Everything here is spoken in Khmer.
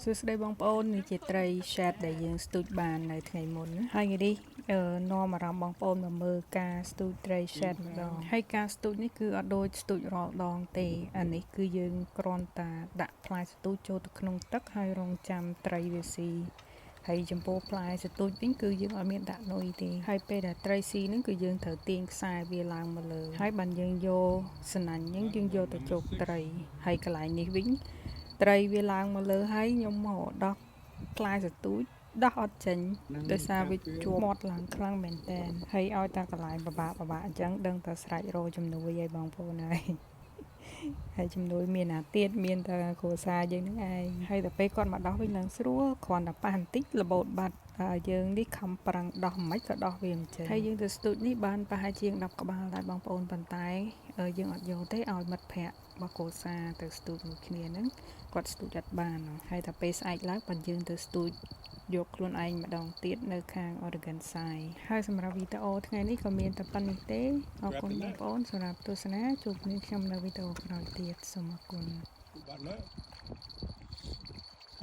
សួស្តីបងប្អូននេះជាត្រី Shad ដែលយើងស្ទូចបាននៅថ្ងៃមុនហើយនេះនាំអារម្មណ៍បងប្អូនមកមើលការស្ទូចត្រី Shad ម្ដងហើយការស្ទូចនេះគឺអត់ដូចស្ទូចរាល់ដងទេអានេះគឺយើងគ្រាន់តែដាក់ផ្លែស្ទូចចូលទៅក្នុងទឹកហើយរងចាំត្រីវាស៊ីហើយចំពោះផ្លែស្ទូចវិញគឺយើងអត់មានដាក់នុយទេហើយពេលដែលត្រីស៊ីហ្នឹងគឺយើងត្រូវទាញខ្សែវាឡើងមកលើហើយបានយើងយកសណាញ់ហ្នឹងយើងយកទៅជោគត្រីហើយកន្លែងនេះវិញត្រីវាឡើងមកលើហើយខ្ញុំមកដោះផ្លែសទូចដោះអត់ចេញដោយសារវាជាប់មាត់ឡើងខ្លាំងមែនតើហើយឲ្យតែកន្លែងបបាក់អញ្ចឹងដឹងតែស្រេចរកជំនួយឲ្យបងប្អូនហើយជំនួយមានអាទៀតមានតែគ្រួសារយើងហ្នឹងឯងហើយតែពេលគាត់មកដោះវិញឡើងស្រួលគ្រាន់តែប៉ះបន្តិចរបូតបាត់យើងនេះខំប្រឹងដោះមិនក៏ដោះវាមិនចេញហើយយើងទៅស្ទូចនេះបានប្រហែលជាង10ក្បាលដែរបងប្អូនប៉ុន្តែយើងអត់យកទេឲ្យមិត្តភ័ក្តិរបស់គ្រួសារទៅស្ទូចមួយគ្នាហ្នឹងគាត់ស្ទូចអត់បានហើយតែពេលស្អែកឡើងបានយើងទៅស្ទូចយកខ្លួនឯងម្ដងទៀតនៅខាង Oregon Side ហើយសម្រាប់វីដេអូថ្ងៃនេះក៏មានតែប៉ុណ្្នេះទេអរគុណបងប្អូនសម្រាប់ទស្សនាជួបគ្នាខ្ញុំនៅវីដេអូក្រោយទៀតសូមអរគុណ